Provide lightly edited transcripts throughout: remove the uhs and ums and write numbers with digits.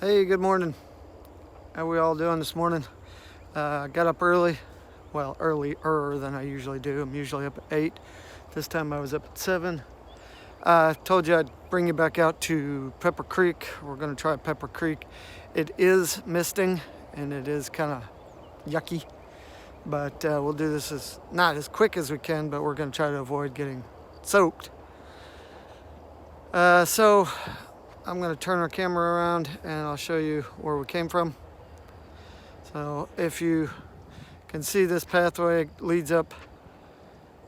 Hey, good morning. How we all doing this morning? Got up early. Well, earlier than I usually do. I'm usually up at 8. This time I was up at 7. Told you I'd bring you back out to Pepper Creek. We're going to try Pepper Creek. It is misting and it is kind of yucky. But we'll do this not as quick as we can, but we're going to try to avoid getting soaked. So I'm going to turn our camera around and I'll show you where we came from. So if you can see, this pathway leads up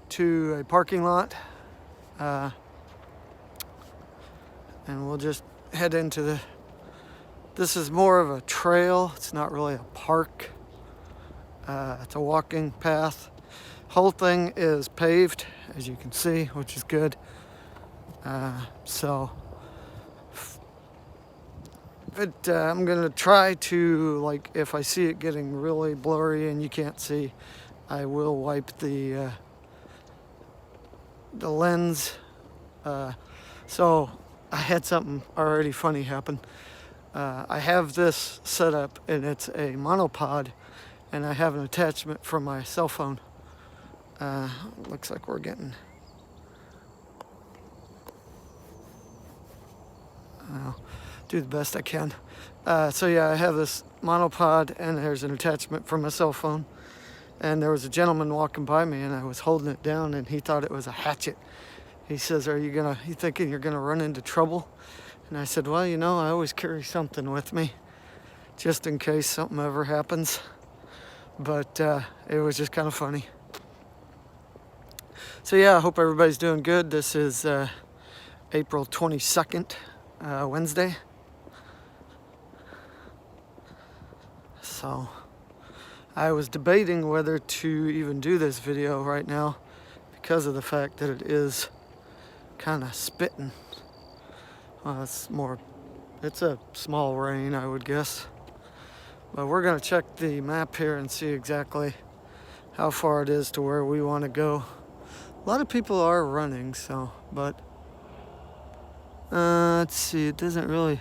to a parking lot, and we'll just head into this is more of a trail. It's not really a park. It's a walking path. Whole thing is paved, as you can see, which is good. But I'm gonna try to, like, if I see it getting really blurry and you can't see, I will wipe the lens. So I had something already funny happen. I have this set up and it's a monopod, and I have an attachment from my cell phone. Looks like we're getting. I'll do the best I can. So yeah, I have this monopod and there's an attachment from my cell phone. And there was a gentleman walking by me and I was holding it down and he thought it was a hatchet. He says, you thinking you're gonna run into trouble? And I said, well, I always carry something with me just in case something ever happens. But it was just kind of funny. So yeah, I hope everybody's doing good. This is April 22nd, Wednesday. So I was debating whether to even do this video right now because of the fact that it is kind of spitting. Well, it's a small rain, I would guess. But we're gonna check the map here and see exactly how far it is to where we want to go. A lot of people are running, but let's see, it doesn't really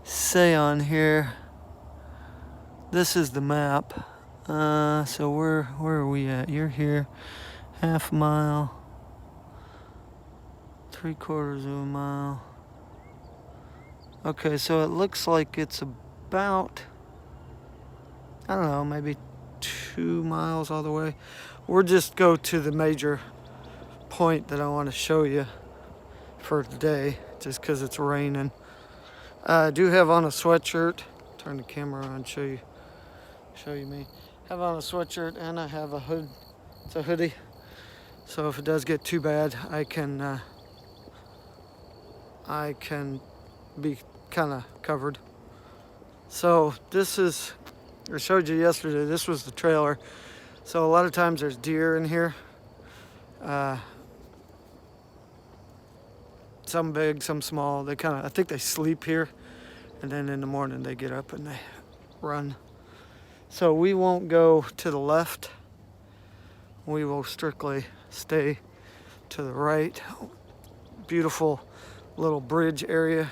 say on here. This is the map. So where are we at? You're here. Half a mile. 3/4 of a mile. Okay, so it looks like it's about, I don't know, maybe 2 miles all the way. We'll just go to the major point that I want to show you for today, just because it's raining. I do have on a sweatshirt. Turn the camera on, show you me. Have on a sweatshirt and I have a hood. It's a hoodie, so if it does get too bad, I can be kind of covered. So this is, I showed you yesterday, this was the trailer. So a lot of times there's deer in here. Some big, some small. I think they sleep here, and then in the morning they get up and they run. So we won't go to the left. We will strictly stay to the right. Beautiful little bridge area.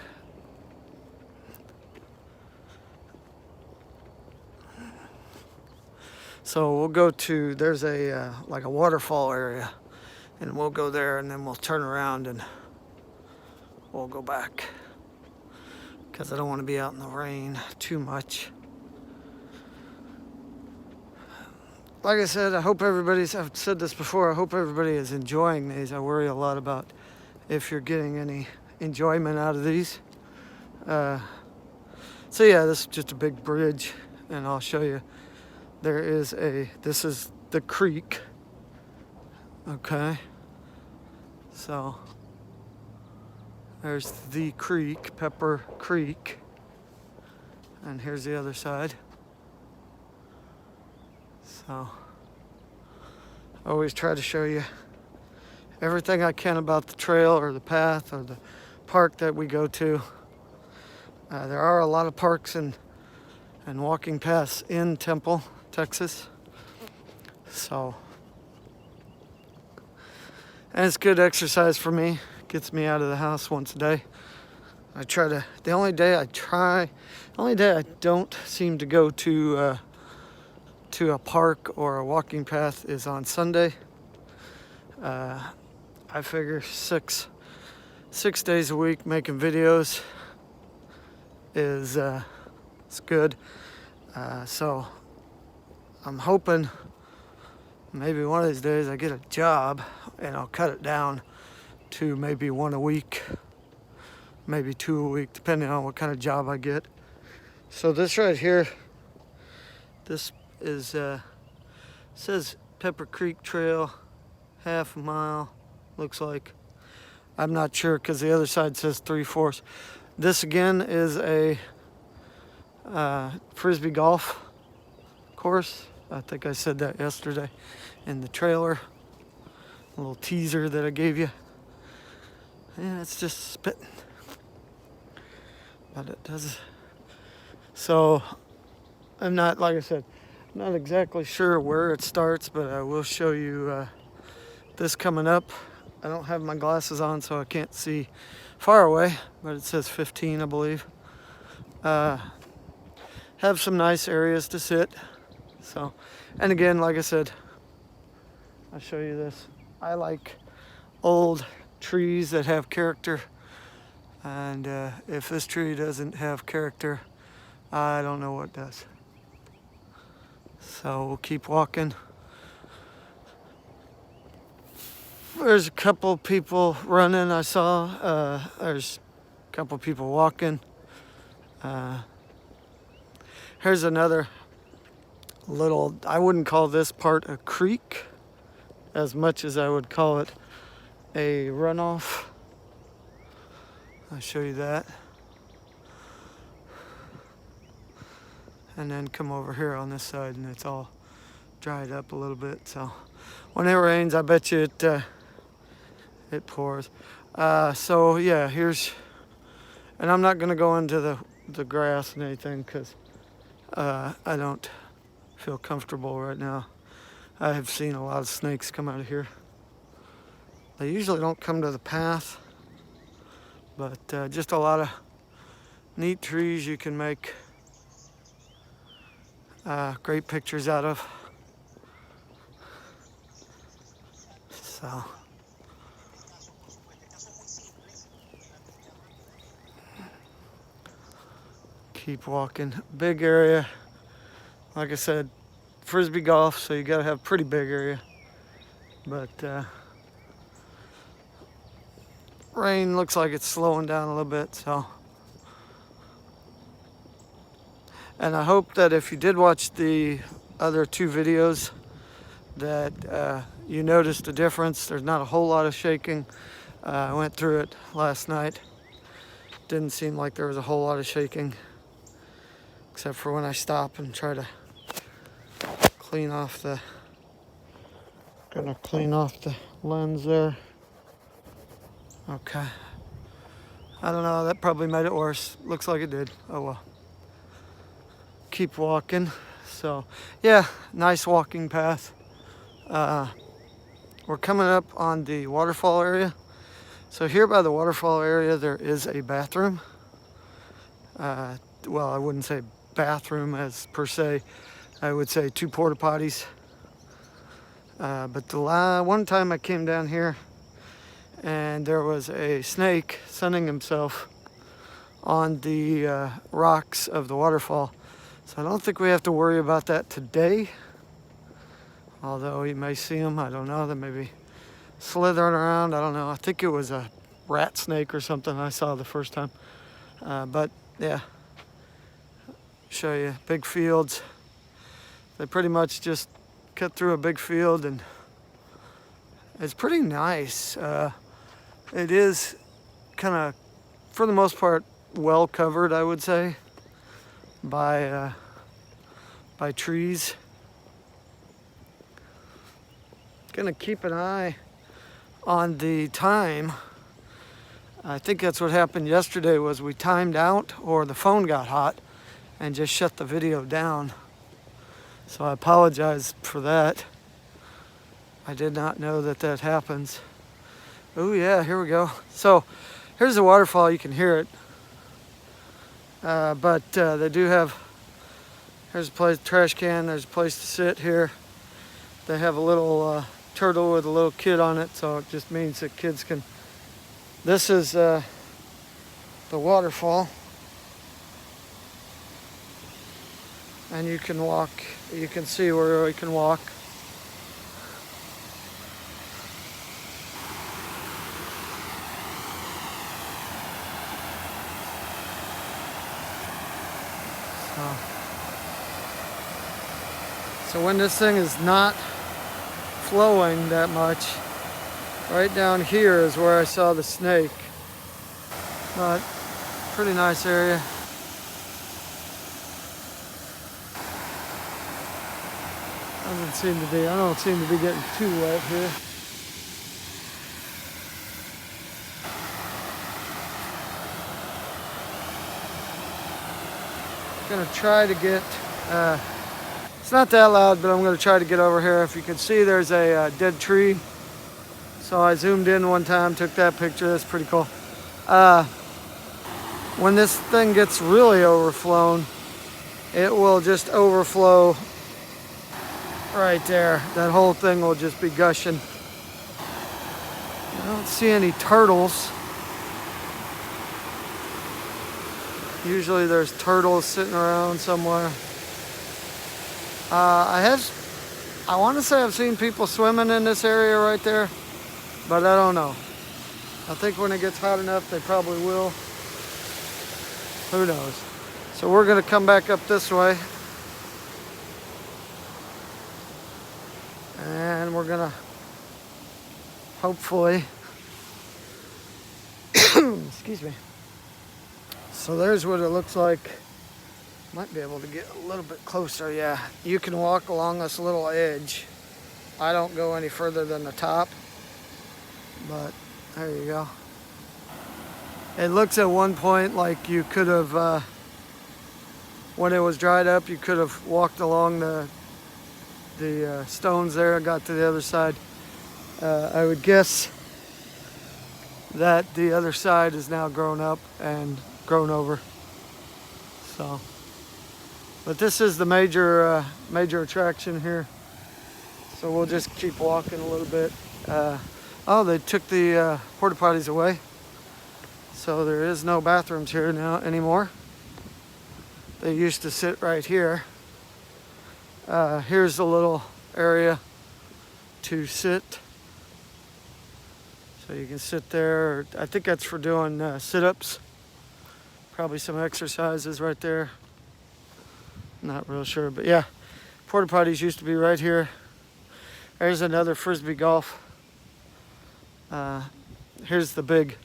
So we'll go to, there's like a waterfall area, and we'll go there and then we'll turn around and we'll go back, because I don't want to be out in the rain too much. Like I said, I've said this before, I hope everybody is enjoying these. I worry a lot about if you're getting any enjoyment out of these. So yeah, this is just a big bridge, and I'll show you. This is the creek. Okay. So there's the creek, Pepper Creek. And here's the other side. So I always try to show you everything I can about the trail or the path or the park that we go to. There are a lot of parks and walking paths in Temple, Texas. So, and it's good exercise for me. Gets me out of the house once a day. The only day I don't seem to go to a park or a walking path is on Sunday. I figure six days a week making videos is it's good. So I'm hoping maybe one of these days I get a job and I'll cut it down to maybe one a week, maybe 2 a week, depending on what kind of job I get. So this right here, this is says Pepper Creek Trail, half a mile, looks like. I'm not sure because the other side says 3/4. This again is a frisbee golf course. I think I said that yesterday in the trailer. A little teaser that I gave you. Yeah, it's just spitting. But it does. So I'm not, like I said, not exactly sure where it starts, but I will show you this coming up. I don't have my glasses on, so I can't see far away, but it says 15, I believe. Have some nice areas to sit. So, and again, like I said, I'll show you this. I like old trees that have character, and if this tree doesn't have character, I don't know what does. So we'll keep walking. There's a couple people running I saw. There's a couple people walking. Here's another little, I wouldn't call this part a creek as much as I would call it a runoff. I'll show you that. And then come over here on this side and it's all dried up a little bit. So when it rains, I bet you it pours. So yeah, and I'm not gonna go into the grass and anything because I don't feel comfortable right now. I have seen a lot of snakes come out of here. They usually don't come to the path, but just a lot of neat trees you can make great pictures out of. So keep walking. Big area. Like I said, frisbee golf, so you gotta have a pretty big area. But rain looks like it's slowing down a little bit, so. And I hope that if you did watch the other 2 videos that you noticed a difference. There's not a whole lot of shaking. I went through it last night. Didn't seem like there was a whole lot of shaking, except for when I stop and try to clean off the lens there. Okay. I don't know, that probably made it worse. Looks like it did. Oh well. Keep walking. So yeah, nice walking path. We're coming up on the waterfall area. So here by the waterfall area there is a bathroom. Well, I wouldn't say bathroom as per se. I would say 2 porta potties. But the one time I came down here and there was a snake sunning himself on the rocks of the waterfall. So I don't think we have to worry about that today. Although you may see them, I don't know, they may be slithering around, I don't know. I think it was a rat snake or something I saw the first time. But yeah, show you big fields. They pretty much just cut through a big field and it's pretty nice. It is kind of, for the most part, well covered, I would say, by trees. Gonna keep an eye on the time. I think that's what happened yesterday, was we timed out or the phone got hot and just shut the video down. So I apologize for that. I did not know that that happens. Oh yeah, here we go. So here's the waterfall, you can hear it. But they do have, there's a place, trash can, there's a place to sit here. They have a little turtle with a little kid on it, so it just means that kids can. This is the waterfall, and you can walk, you can see where we can walk. So when this thing is not flowing that much, right down here is where I saw the snake. But pretty nice area. I don't seem to be getting too wet here. Gonna try to get, it's not that loud, but I'm gonna try to get over here. If you can see, there's a dead tree. So I zoomed in one time, took that picture. That's pretty cool. When this thing gets really overflown, it will just overflow right there. That whole thing will just be gushing. I don't see any turtles. Usually there's turtles sitting around somewhere. I want to say I've seen people swimming in this area right there, but I don't know. I think when it gets hot enough, they probably will. Who knows? So we're gonna come back up this way. And we're gonna hopefully, excuse me. So there's what it looks like. Might be able to get a little bit closer. Yeah, you can walk along this little edge. I don't go any further than the top, but there you go. It looks at one point like you could have, when it was dried up, you could have walked along the stones there and got to the other side. I would guess that the other side is now grown up and grown over. So, but this is the major attraction here. So we'll just keep walking a little bit. Oh, they took the porta potties away. So there is no bathrooms here now anymore. They used to sit right here. Here's a little area to sit. So you can sit there. I think that's for doing sit-ups. Probably some exercises right there. Not real sure, but yeah. Porta potties used to be right here. There's another Frisbee golf. Here's the big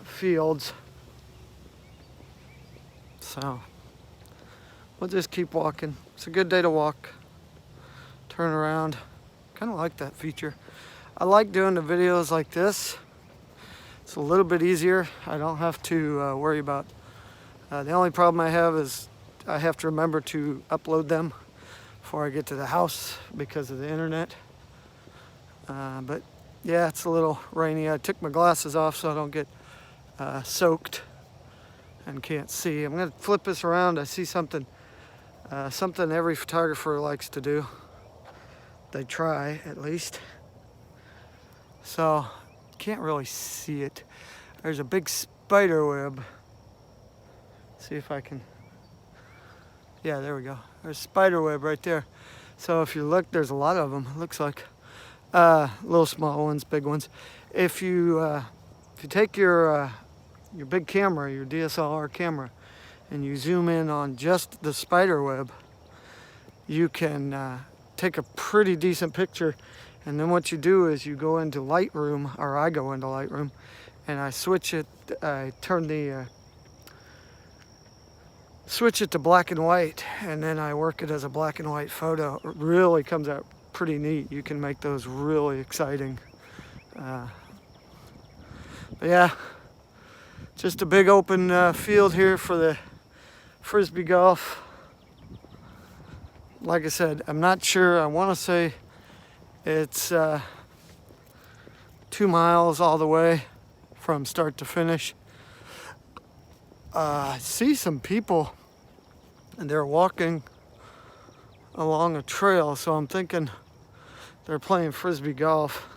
fields. So we'll just keep walking. It's a good day to walk. Turn around. Kind of like that feature. I like doing the videos like this. It's a little bit easier. I don't have to worry about. The only problem I have is I have to remember to upload them before I get to the house because of the internet. But yeah, it's a little rainy. I took my glasses off so I don't get soaked and can't see. I'm gonna flip this around. I see something, something every photographer likes to do. They try, at least. So, can't really see it. There's a big spider web. See if I can, yeah, there we go. There's a spider web right there. So if you look, there's a lot of them, it looks like. Little small ones, big ones. If you take your big camera, your DSLR camera, and you zoom in on just the spider web, you can take a pretty decent picture. And then what you do is you go into Lightroom, or I go into Lightroom, and I switch it, I turn the, switch it to black and white, and then I work it as a black and white photo. It really comes out pretty neat. You can make those really exciting. But yeah, just a big open field here for the Frisbee golf. Like I said, I'm not sure. I want to say it's 2 miles all the way from start to finish. I see some people and they're walking along a trail, so I'm thinking they're playing frisbee golf.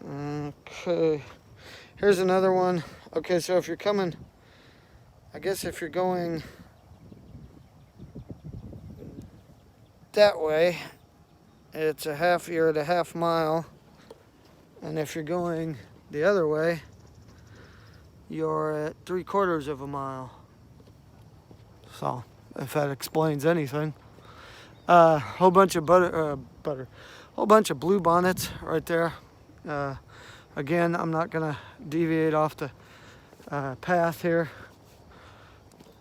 Okay, here's another one. Okay, so if you're coming, I guess if you're going that way, you're at a half mile, and if you're going the other way, you're at 3/4 of a mile. So, if that explains anything. Whole bunch of whole bunch of blue bonnets right there. Again, I'm not gonna deviate off the path here.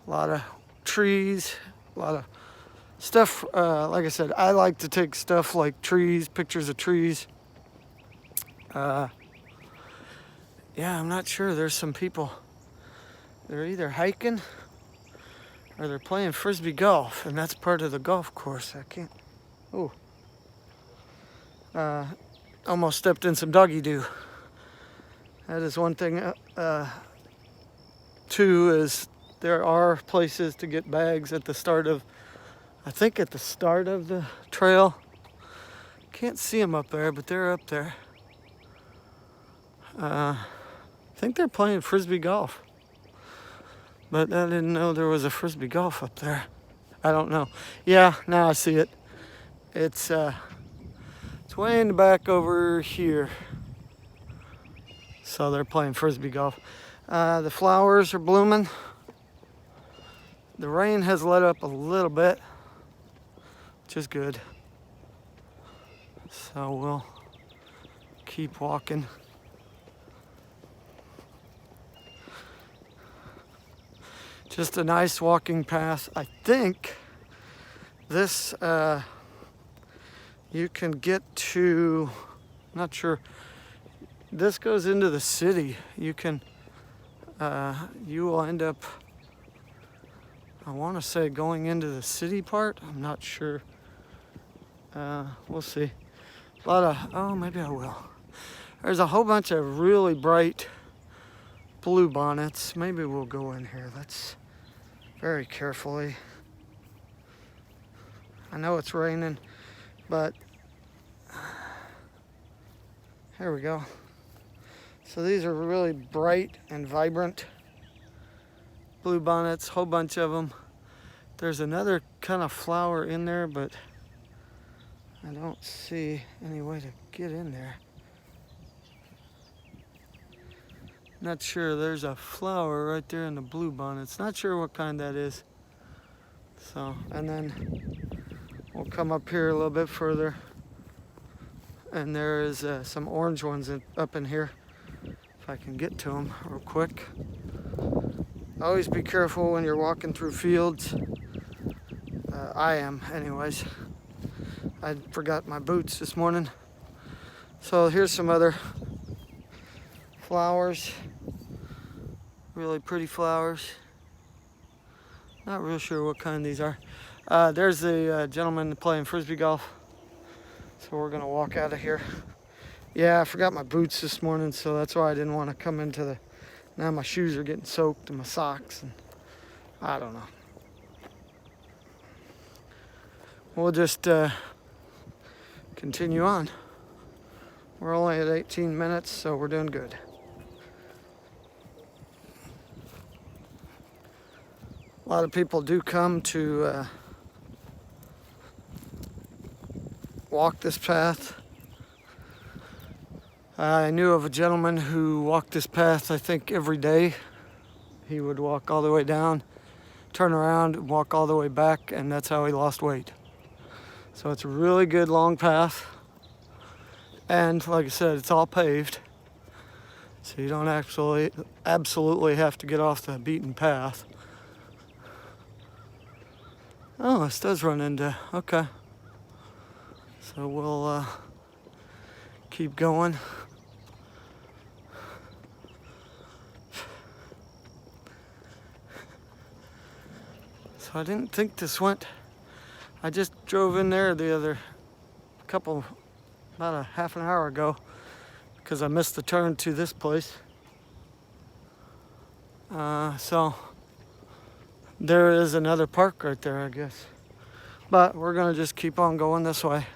A lot of trees, a lot of stuff. Like I said, I like to take stuff like trees, pictures of trees. Yeah, I'm not sure. There's some people. They're either hiking or they're playing frisbee golf, and that's part of the golf course. I can't. Oh. Almost stepped in some doggy doo. That is one thing. Two is there are places to get bags at the start of, I think at the start of the trail. Can't see them up there, but they're up there. I think they're playing frisbee golf. But I didn't know there was a frisbee golf up there. I don't know. Yeah, now I see it. It's way in the back over here. So they're playing frisbee golf. The flowers are blooming. The rain has let up a little bit, which is good. So we'll keep walking. Just a nice walking path. I think this, you can get to, not sure, this goes into the city. You can, you will end up, I want to say going into the city part. I'm not sure. We'll see. A lot of, oh, maybe I will. There's a whole bunch of really bright blue bonnets. Maybe we'll go in here. Let's very carefully. I know it's raining, but here we go. So these are really bright and vibrant blue bonnets, whole bunch of them. There's another kind of flower in there, but I don't see any way to get in there. Not sure. There's a flower right there in the blue bonnets. Not sure what kind that is. So, and then we'll come up here a little bit further, and there is some orange ones up in here. If I can get to them real quick. Always be careful when you're walking through fields. I am, anyways. I forgot my boots this morning. So here's some other flowers. Really pretty flowers. Not real sure what kind these are. There's the gentleman playing frisbee golf. So we're gonna walk out of here. Yeah, I forgot my boots this morning, so that's why I didn't want to come into the, now my shoes are getting soaked and my socks, and I don't know. We'll just continue on. We're only at 18 minutes, so we're doing good. A lot of people do come to walk this path. I knew of a gentleman who walked this path, I think, every day. He would walk all the way down, turn around, and walk all the way back, and that's how he lost weight. So it's a really good long path. And like I said, it's all paved. So you don't absolutely have to get off the beaten path. Oh, this does run into, okay. So we'll keep going. So I didn't think this went, I just drove in there the other about a half an hour ago because I missed the turn to this place. So there is another park right there, I guess. But we're gonna just keep on going this way.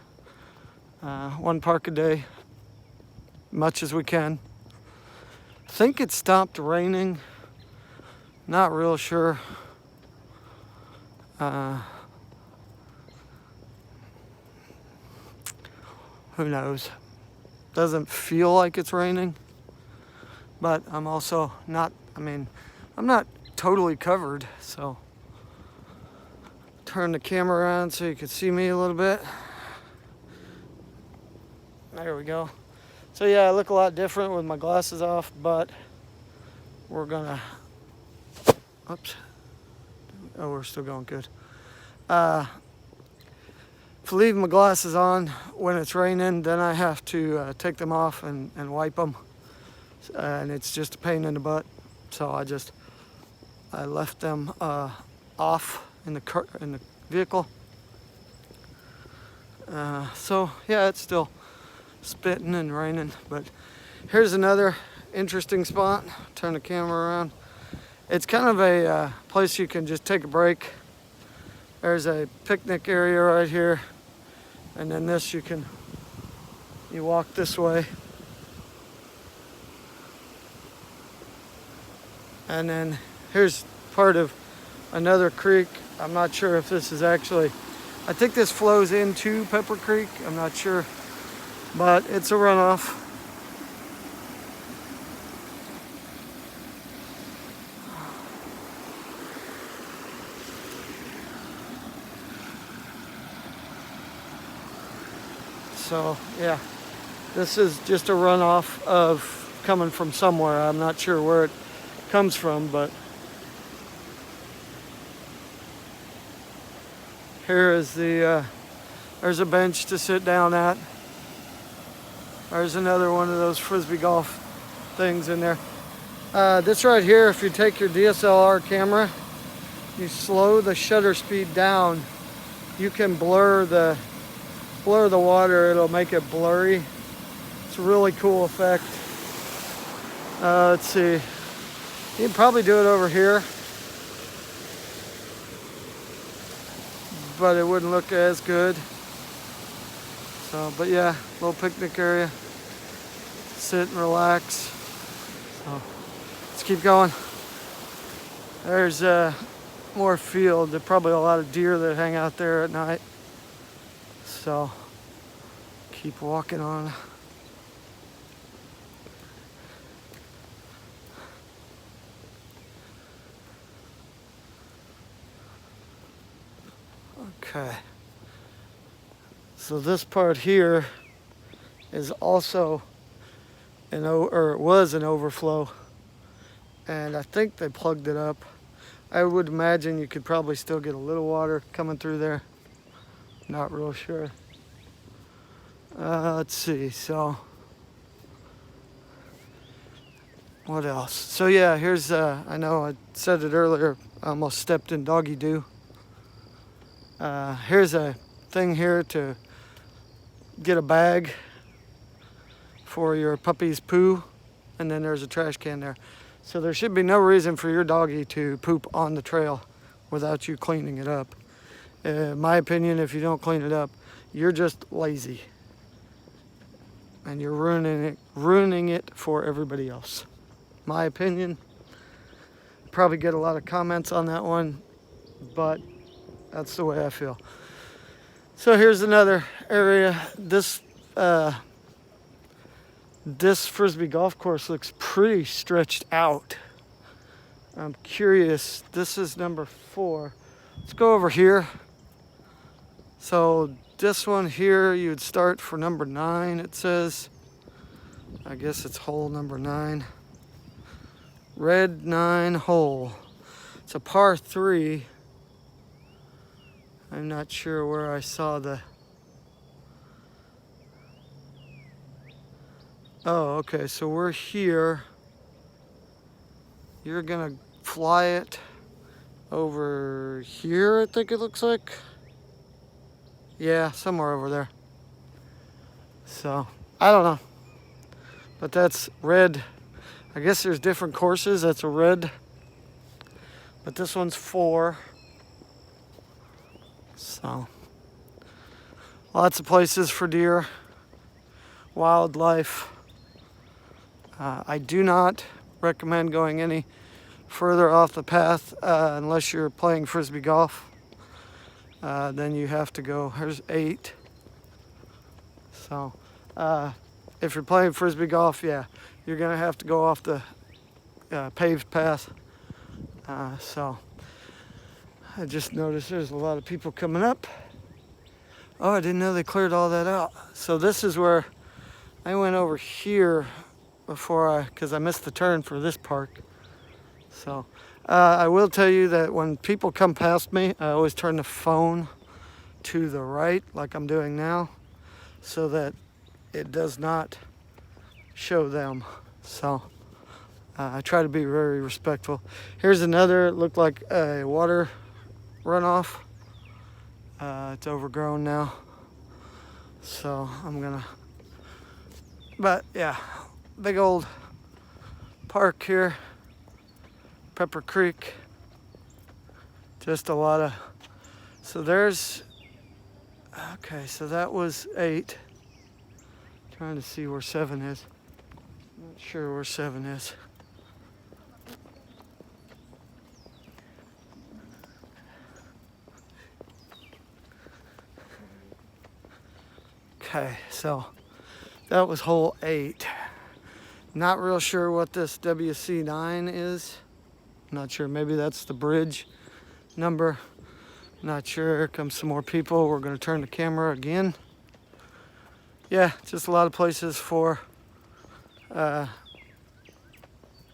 One park a day, much as we can. I think it stopped raining. Not real sure. Who knows? Doesn't feel like it's raining. But I'm also not, I'm not totally covered, so turn the camera around so you can see me a little bit. There we go. So yeah, I look a lot different with my glasses off, but we're gonna, oops. Oh, we're still going good. If I leave my glasses on when it's raining, then I have to take them off and wipe them. And it's just a pain in the butt. So I left them off in the vehicle. So yeah, it's still spitting and raining, but here's another interesting spot. Turn the camera around. It's kind of a place you can just take a break. There's a picnic area right here, and then this you walk this way, and then here's part of another creek. I'm not sure if this is actually, I think this flows into Pepper Creek. I'm not sure, but it's a runoff. So yeah, this is just a runoff of coming from somewhere. I'm not sure where it comes from, but here is there's a bench to sit down at. There's another one of those frisbee golf things in there. This right here, if you take your DSLR camera, you slow the shutter speed down, you can blur the water. It'll make it blurry. It's a really cool effect. Let's see. You can probably do it over here, but it wouldn't look as good. So, but yeah, little picnic area. Sit and relax. So, let's keep going. There's more field. There's probably a lot of deer that hang out there at night. So, keep walking on. Okay. So this part here is also it was an overflow, and I think they plugged it up. I would imagine you could probably still get a little water coming through there. Not real sure. Let's see, so what else? So yeah, here's, I know I said it earlier, I almost stepped in doggy doo. Here's a thing here to get a bag for your puppy's poo, and then there's a trash can there. So there should be no reason for your doggy to poop on the trail without you cleaning it up. In my opinion, if you don't clean it up, you're just lazy. And you're ruining it for everybody else. My opinion. Probably get a lot of comments on that one, but that's the way I feel. So here's another area. This frisbee golf course looks pretty stretched out. I'm curious. This is number 4. Let's go over here. So this one here, you'd start for number 9, it says. I guess it's hole number 9. Red 9 hole. It's a par 3. I'm not sure where I saw the... Oh, okay, so we're here. You're gonna fly it over here, I think it looks like. Yeah, somewhere over there. So, I don't know. But that's red. I guess there's different courses. That's a red but this one's 4. So lots of places for deer, wildlife. I do not recommend going any further off the path unless you're playing frisbee golf. Then you have to go. Here's 8. So if you're playing frisbee golf, yeah, you're gonna have to go off the paved path. So I just noticed there's a lot of people coming up. Oh, I didn't know they cleared all that out. So this is where I went over here before because I missed the turn for this park. So I will tell you that when people come past me, I always turn the phone to the right like I'm doing now so that it does not show them. So I try to be very respectful. Here's another, it looked like a water runoff. It's overgrown now. So I'm gonna, but yeah, big old park here, Pepper Creek. Just a lot of, so there's, okay, so that was 8. Trying to see where 7 is. Not sure where 7 is. Okay, so that was hole 8. Not real sure what this WC9 is. Not sure, maybe that's the bridge number. Not sure. Here comes some more people. We're gonna turn the camera again. Yeah, just a lot of places for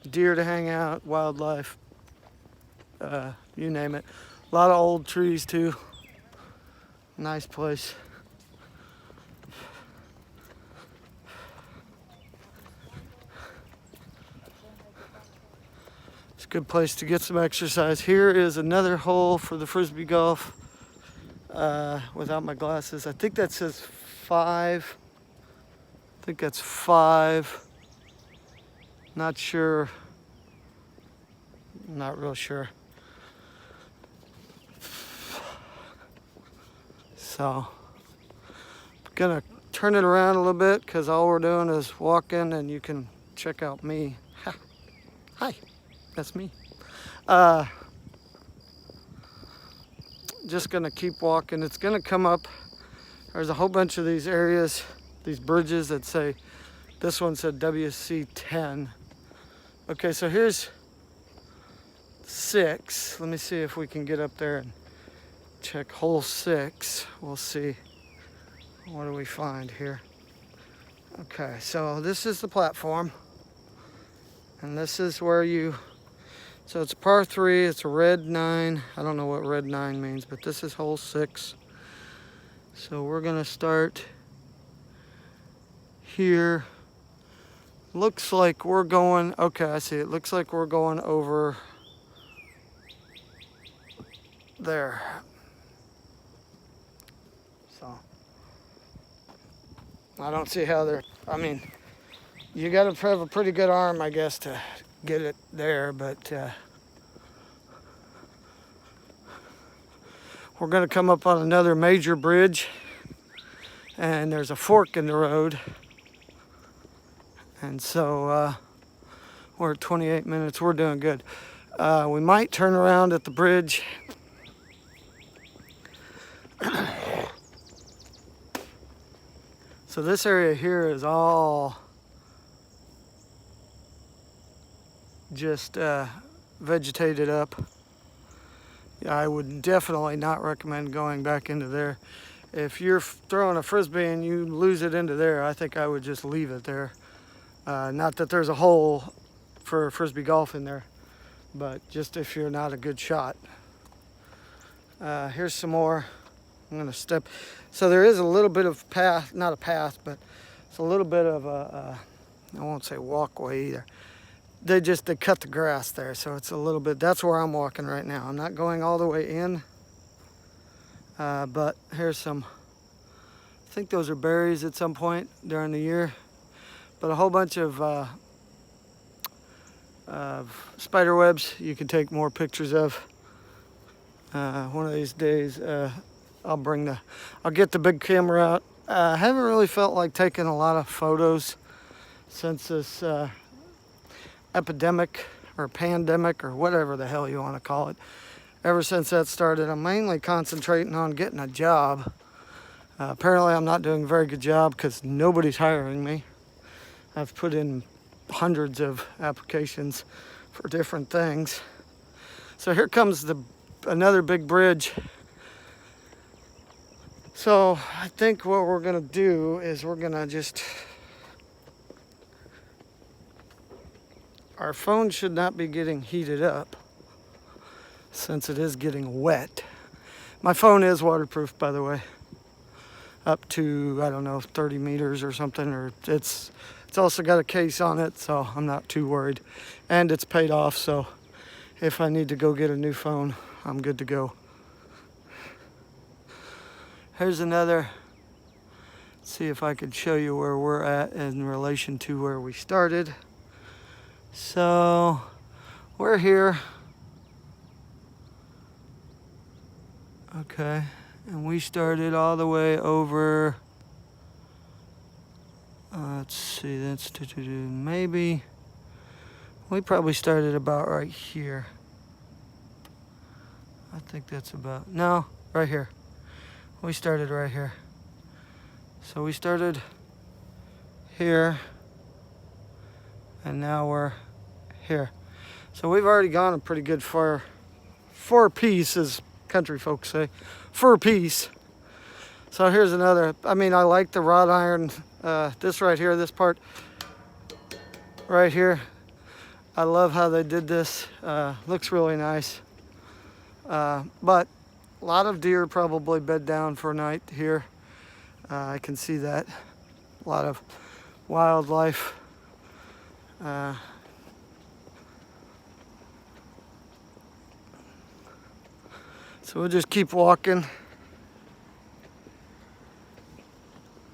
deer to hang out, wildlife, you name it. A lot of old trees too. Nice place. It's a good place to get some exercise. Here is another hole for the frisbee golf without my glasses. I think that says 5. I think that's 5. Not sure. Not real sure. So I'm gonna turn it around a little bit because all we're doing is walking and you can check out me. Ha. Hi, that's me. Just gonna keep walking. It's gonna come up. There's a whole bunch of these areas, these bridges that say, this one said WC10. Okay, so here's 6. Let me see if we can get up there and check hole 6. We'll see. What do we find here? Okay, so this is the platform. And this is where you, so it's par 3, it's a red 9. I don't know what red 9 means, but this is hole 6. So we're gonna start here. Looks like we're going, okay, I see. It looks like we're going over there. So I don't see how they're, I mean, you gotta have a pretty good arm, I guess, to get it there, but we're gonna come up on another major bridge and there's a fork in the road. And so we're at 28 minutes, we're doing good. We might turn around at the bridge. So this area here is all just vegetated up. I would definitely not recommend going back into there. If you're throwing a frisbee and you lose it into there, I think I would just leave it there. Not that there's a hole for frisbee golf in there, but just if you're not a good shot. Here's some more. I'm gonna step. So there is a little bit of path, not a path, but it's a little bit of a, I won't say walkway either. They cut the grass there, so it's a little bit, that's where I'm walking right now. I'm not going all the way in, but here's some, I think those are berries at some point during the year, but a whole bunch of spider webs you can take more pictures of. One of these days I'll get the big camera out. I haven't really felt like taking a lot of photos since this epidemic or pandemic or whatever the hell you want to call it. Ever since that started, I'm mainly concentrating on getting a job. Apparently I'm not doing a very good job because nobody's hiring me. I've put in hundreds of applications for different things. So here comes another big bridge. So I think what we're gonna do is we're gonna our phone should not be getting heated up since it is getting wet. My phone is waterproof, by the way, up to, I don't know, 30 meters or something, or it's also got a case on it, so I'm not too worried. And it's paid off, so if I need to go get a new phone, I'm good to go. Here's another. See if I could show you where we're at in relation to where we started. So we're here. Okay, and we started all the way over. Let's see, that's maybe we probably started about right here. I think that's about, no, right here. We started right here. So we started here, and now we're here. So we've already gone a pretty good far, for piece, as country folks say, for a piece. So here's another. I mean, I like the wrought iron, this right here, this part right here. I love how they did this. Looks really nice. But a lot of deer probably bed down for a night here. I can see that. A lot of wildlife. So we'll just keep walking.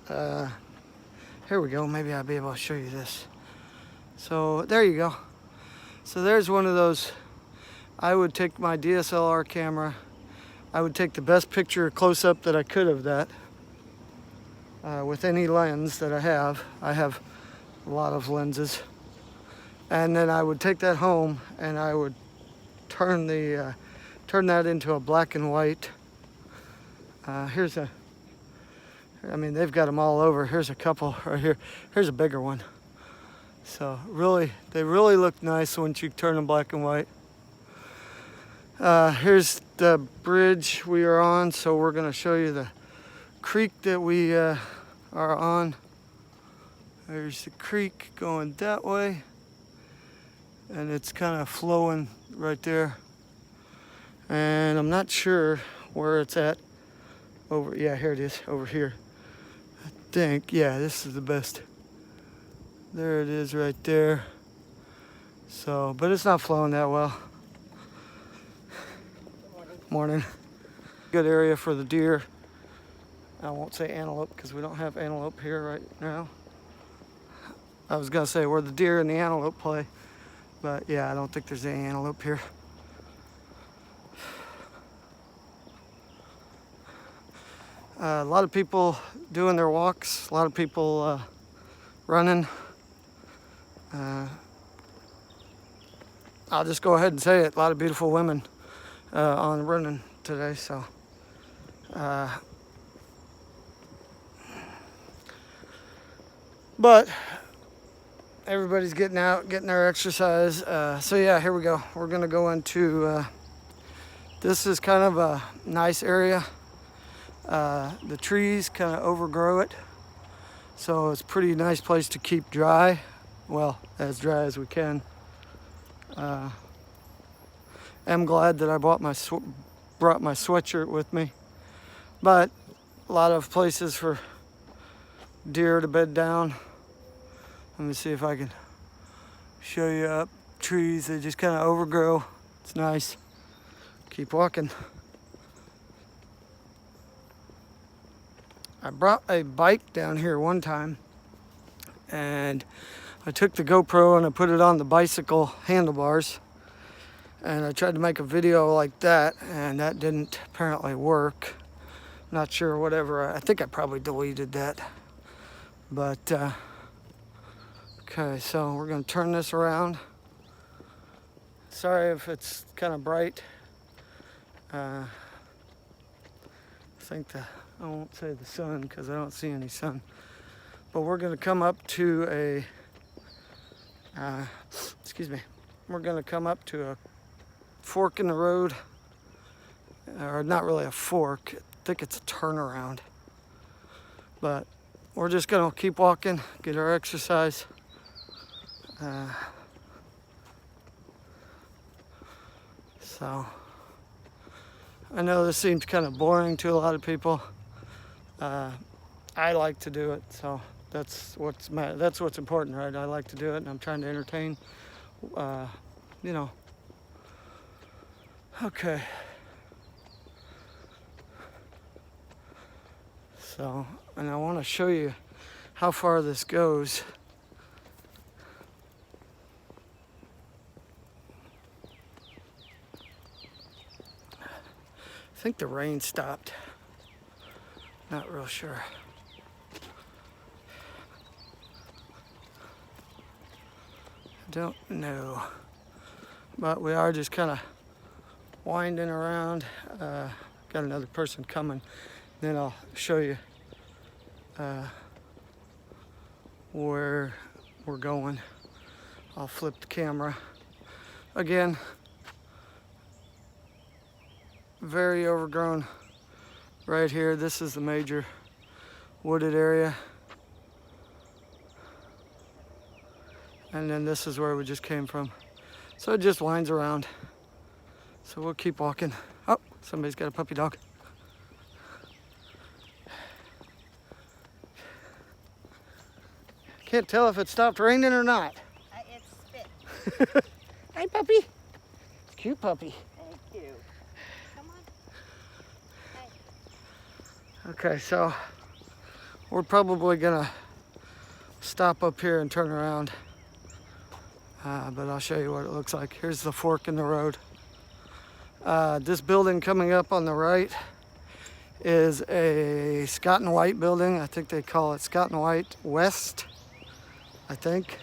Here we go. Maybe I'll be able to show you this. So there you go. So there's one of those. I would take my DSLR camera. I would take the best picture close-up that I could of that with any lens that I have. I have a lot of lenses. And then I would take that home and I would turn that into a black and white. I mean, they've got them all over. Here's a couple right here. Here's a bigger one. So really, they really look nice once you turn them black and white. Here's the bridge we are on. So we're gonna show you the creek that we are on. There's the creek going that way. And it's kind of flowing right there. And I'm not sure where it's at. Yeah, here it is, over here. I think, yeah, this is the best. There it is right there. So, but it's not flowing that well. Morning. Good area for the deer. I won't say antelope because we don't have antelope here right now. I was gonna say where the deer and the antelope play, but yeah, I don't think there's any antelope here. A lot of people doing their walks, a lot of people running. I'll just go ahead and say it, a lot of beautiful women on running today, so. But everybody's getting out, getting their exercise. So yeah, here we go. We're gonna go into, this is kind of a nice area. The trees kind of overgrow it, so it's a pretty nice place to keep dry. Well, as dry as we can. I'm glad that I brought my sweatshirt with me, but a lot of places for deer to bed down. Let me see if I can show you up. Trees, they just kind of overgrow. It's nice. Keep walking. I brought a bike down here one time, and I took the GoPro and I put it on the bicycle handlebars, and I tried to make a video like that, and that didn't apparently work. Not sure, whatever. I think I probably deleted that. But, okay, so we're going to turn this around. Sorry if it's kind of bright. I think I won't say the sun because I don't see any sun. But we're going to come up to a, we're going to come up to a fork in the road, or not really a fork. I think it's a turnaround. But we're just going to keep walking, get our exercise. So I know this seems kind of boring to a lot of people. I like to do it, so that's what's important, right? I like to do it, and I'm trying to entertain. You know. Okay. So, and I want to show you how far this goes. I think the rain stopped. Not real sure. Don't know. But we are just kind of winding around. Got another person coming. Then I'll show you where we're going. I'll flip the camera. Again, very overgrown right here. This is the major wooded area. And then this is where we just came from. So it just winds around. So we'll keep walking. Oh, somebody's got a puppy dog. Can't tell if it stopped raining or not. It spit. Hi, puppy. It's a cute puppy. Thank you. Come on. Hi. Okay, so we're probably gonna stop up here and turn around. But I'll show you what it looks like. Here's the fork in the road. This building coming up on the right is a Scott and White building. I think they call it Scott and White West, I think.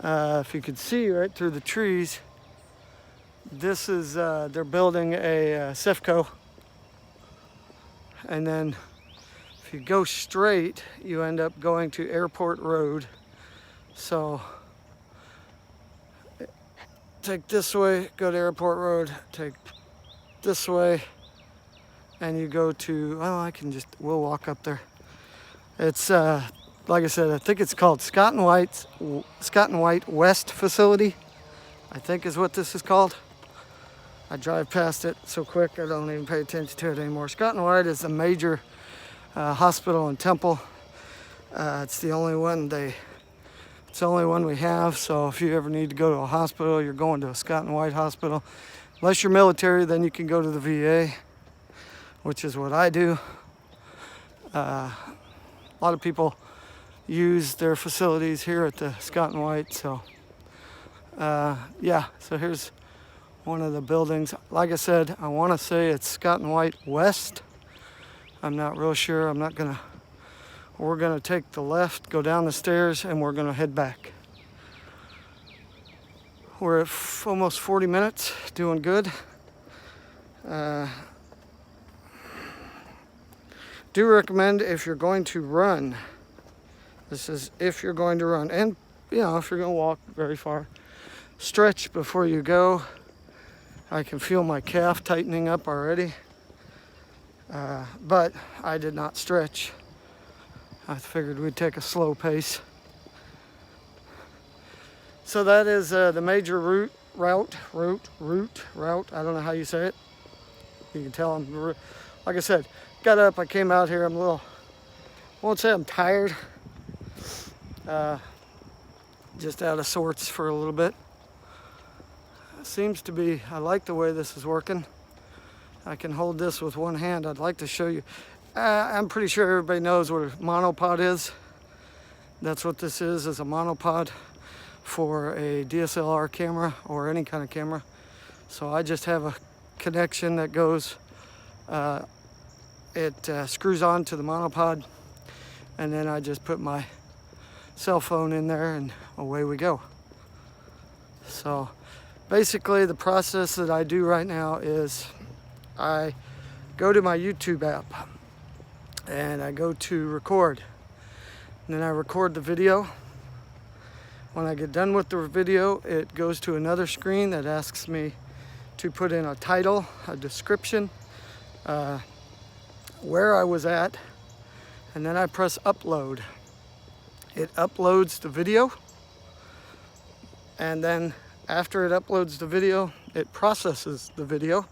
If you could see right through the trees, this is, they're building a CEFCO. And then if you go straight, you end up going to Airport Road. So take this way, go to Airport Road, take this way, and you go to, well, we'll walk up there. It's, like I said, I think it's called Scott and White West Facility, I think is what this is called. I drive past it so quick I don't even pay attention to it anymore. Scott and White is a major hospital in Temple. It's the only one It's the only one we have, so if you ever need to go to a hospital, you're going to a Scott and White hospital. Unless you're military, then you can go to the VA, which is what I do. A lot of people use their facilities here at the Scott and White, so yeah, so here's one of the buildings. Like I said, I want to say it's Scott and White West. I'm not real sure. We're gonna take the left, go down the stairs, and we're gonna head back. We're at almost 40 minutes, doing good. Do recommend if you're going to run. This is if you're going to run, and if you're gonna walk very far, stretch before you go. I can feel my calf tightening up already, but I did not stretch. I figured we'd take a slow pace. So that is the major route. I don't know how you say it. You can tell like I said, got up, I came out here, I won't say I'm tired. Just out of sorts for a little bit. Seems to be, I like the way this is working. I can hold this with one hand. I'd like to show you. I'm pretty sure everybody knows what a monopod is. That's what this is a monopod for a DSLR camera or any kind of camera. So I just have a connection that goes, it screws on to the monopod, and then I just put my cell phone in there and away we go. So basically the process that I do right now is I go to my YouTube app and I go to record, and then I record the video. When I get done with the video, it goes to another screen that asks me to put in a title, a description, where I was at, and then I press upload. It uploads the video, and then after it uploads the video, it processes the video.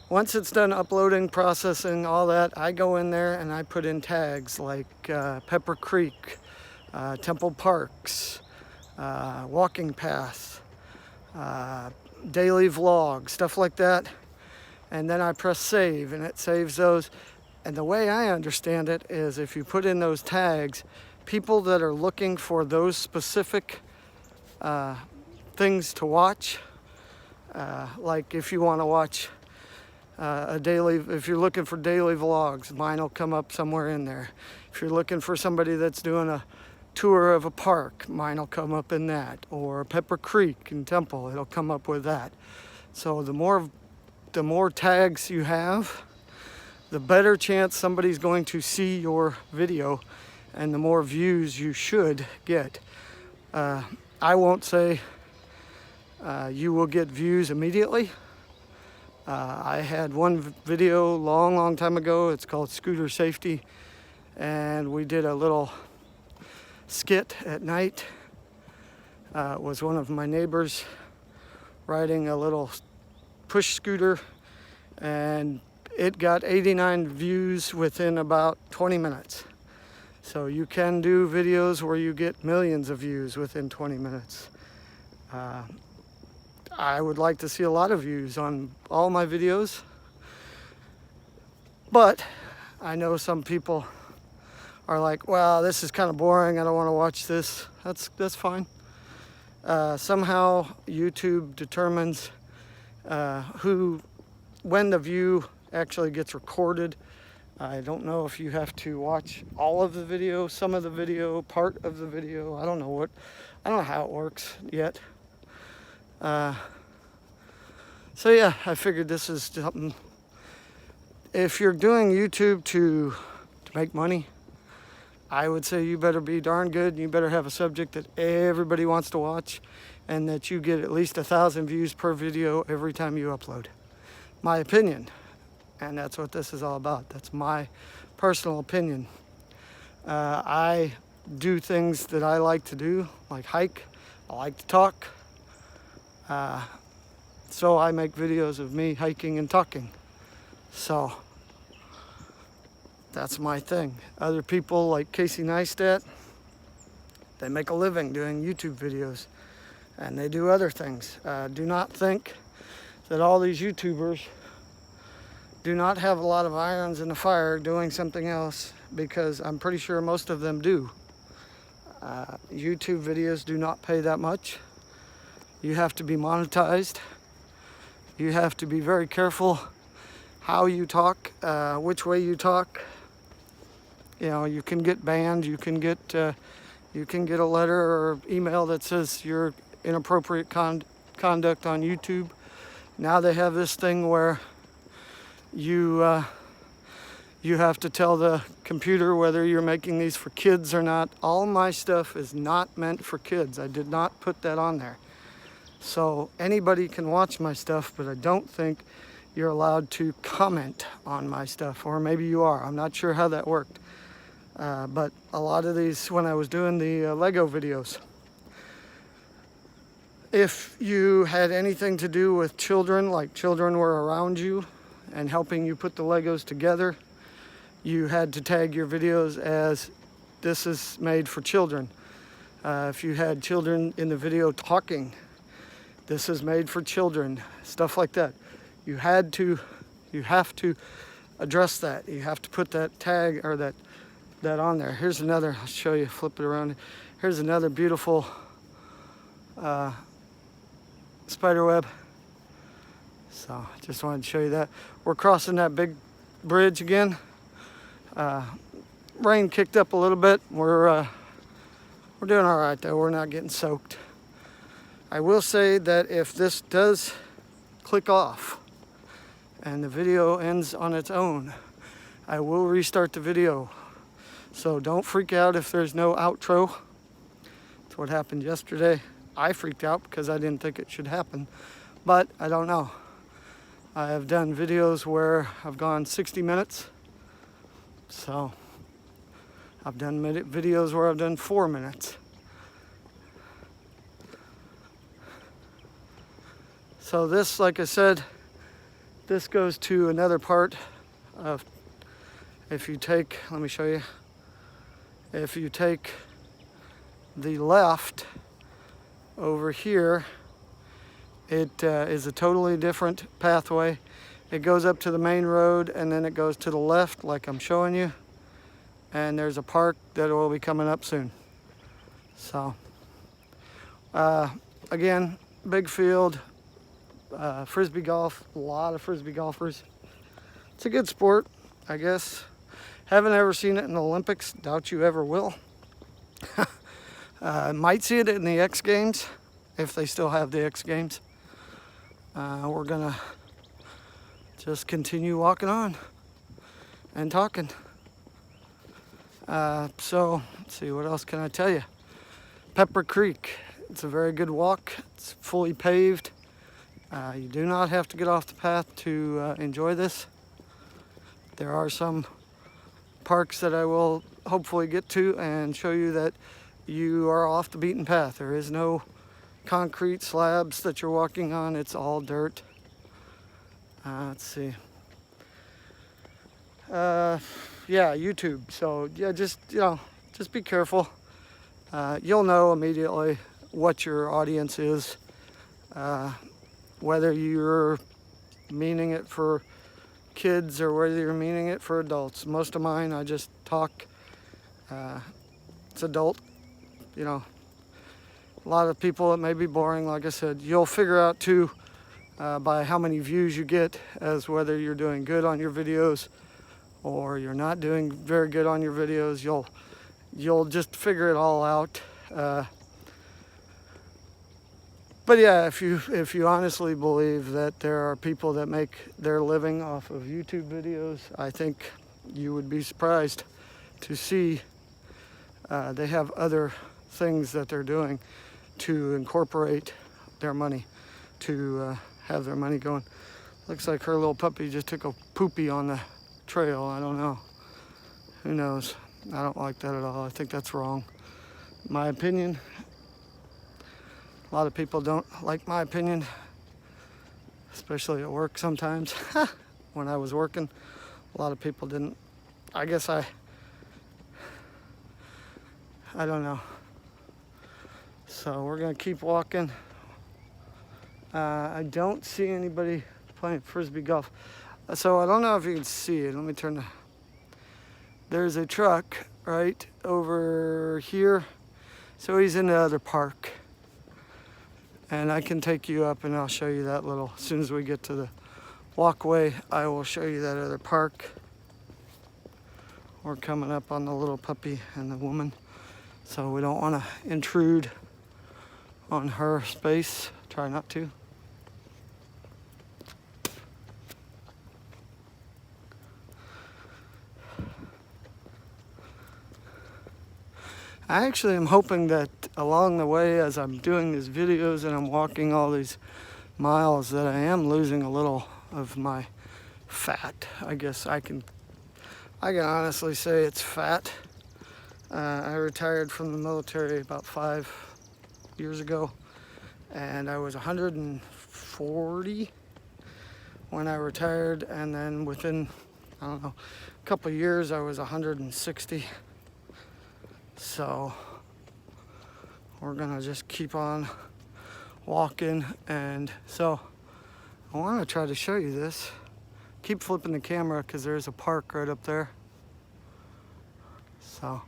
Once it's done uploading, processing, all that, I go in there and I put in tags like Pepper Creek, Temple Parks, walking path, daily vlog, stuff like that. And then I press save and it saves those. And the way I understand it is if you put in those tags, people that are looking for those specific things to watch, like if you want to watch if you're looking for daily vlogs, mine will come up somewhere in there. If you're looking for somebody that's doing a tour of a park, mine will come up in that. Or Pepper Creek in Temple, it'll come up with that. So the more tags you have, the better chance somebody's going to see your video, and the more views you should get. I won't say you will get views immediately. I had one video long time ago. It's called Scooter Safety, and we did a little skit at night. It was one of my neighbors riding a little push scooter, and it got 89 views within about 20 minutes. So you can do videos where you get millions of views within 20 minutes. I would like to see a lot of views on all my videos, but I know some people are like, well, this is kind of boring, I don't want to watch this. That's fine. Somehow YouTube determines when the view actually gets recorded. I don't know if you have to watch all of the video, some of the video, part of the video. I don't know how it works yet. So yeah, I figured this is something. If you're doing YouTube to make money, I would say you better be darn good. You better have a subject that everybody wants to watch, and that you get at least 1,000 views per video every time you upload. My opinion, and that's what this is all about. That's my personal opinion. I do things that I like to do, like hike. I like to talk. So I make videos of me hiking and talking. So that's my thing. Other people like Casey Neistat, they make a living doing YouTube videos, and they do other things. Do not think that all these YouTubers do not have a lot of irons in the fire doing something else, because I'm pretty sure most of them do. YouTube videos do not pay that much. You have to be monetized. You have to be very careful how you talk, which way you talk. You know, you can get banned. You can get a letter or email that says you're inappropriate conduct on YouTube. Now they have this thing where you have to tell the computer whether you're making these for kids or not. All my stuff is not meant for kids. I did not put that on there. So anybody can watch my stuff, but I don't think you're allowed to comment on my stuff. Or maybe you are. I'm not sure how that worked. But a lot of these, when I was doing the Lego videos, if you had anything to do with children, like children were around you and helping you put the Legos together, you had to tag your videos as this is made for children. If you had children in the video talking, this is made for children, stuff like that. You have to address that. You have to put that tag or that that on there. Here's another, I'll show you, flip it around. Here's another beautiful spider web. So just wanted to show you that. We're crossing that big bridge again. Rain kicked up a little bit. We're doing all right though. We're not getting soaked. I will say that if this does click off and the video ends on its own, I will restart the video. So don't freak out if there's no outro. That's what happened yesterday. I freaked out because I didn't think it should happen, but I don't know. I have done videos where I've gone 60 minutes. So I've done videos where I've done 4 minutes. So this, like I said, this goes to another part of, if you take, let me show you. If you take the left over here, it is a totally different pathway. It goes up to the main road and then it goes to the left like I'm showing you. And there's a park that will be coming up soon. So, again, big field, frisbee golf, a lot of frisbee golfers. It's a good sport, I guess. Haven't ever seen it in the Olympics, doubt you ever will. Might see it in the X Games, if they still have the X Games. We're gonna just continue walking on and talking. So, let's see, what else can I tell you? Pepper Creek, it's a very good walk. It's fully paved. You do not have to get off the path to enjoy this. There are some parks that I will hopefully get to and show you that you are off the beaten path. There is no concrete slabs that you're walking on. It's all dirt. Let's see. Yeah, YouTube. So yeah, just be careful. You'll know immediately what your audience is. Whether you're meaning it for kids or whether you're meaning it for adults. Most of mine, I just talk, it's adult, you know. A lot of people, it may be boring, like I said. You'll figure out too, by how many views you get, as whether you're doing good on your videos or you're not doing very good on your videos. You'll just figure it all out. But yeah, if you honestly believe that there are people that make their living off of YouTube videos, I think you would be surprised to see they have other things that they're doing to incorporate their money, to have their money going. Looks like her little puppy just took a poopy on the trail. I don't know. Who knows? I don't like that at all. I think that's wrong. My opinion. A lot of people don't like my opinion, especially at work sometimes. When I was working, a lot of people didn't. I guess I don't know. So we're gonna keep walking. I don't see anybody playing frisbee golf. So I don't know if you can see it. Let me turn the, there's a truck right over here. So he's in the other park. And I can take you up and I'll show you that little, as soon as we get to the walkway, I will show you that other park. We're coming up on the little puppy and the woman. So we don't want to intrude on her space. Try not to. I actually am hoping that along the way, as I'm doing these videos and I'm walking all these miles, that I am losing a little of my fat. I guess I can honestly say it's fat. I retired from the military about 5 years ago, and I was 140 when I retired, and then within, I don't know, a couple of years I was 160. So we're gonna just keep on walking, and so I want to try to show you this. Keep flipping the camera because there's a park right up there. So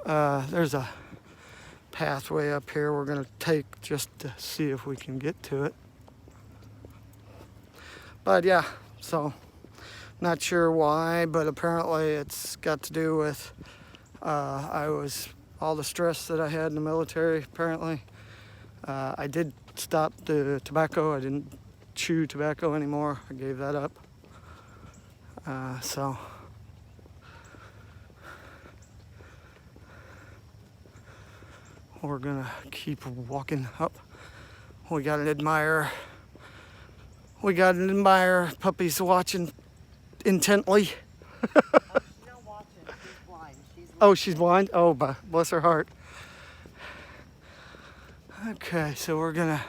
there's a pathway up here we're going to take just to see if we can get to it. But yeah, so not sure why, but apparently it's got to do with all the stress that I had in the military. Apparently I did stop the tobacco. I didn't chew tobacco anymore. I gave that up. So we're gonna keep walking up. We got an admirer. Puppy's watching intently. Oh, she's not watching. She's blind. Oh, she's blind? Oh, bless her heart. Okay, so we're gonna,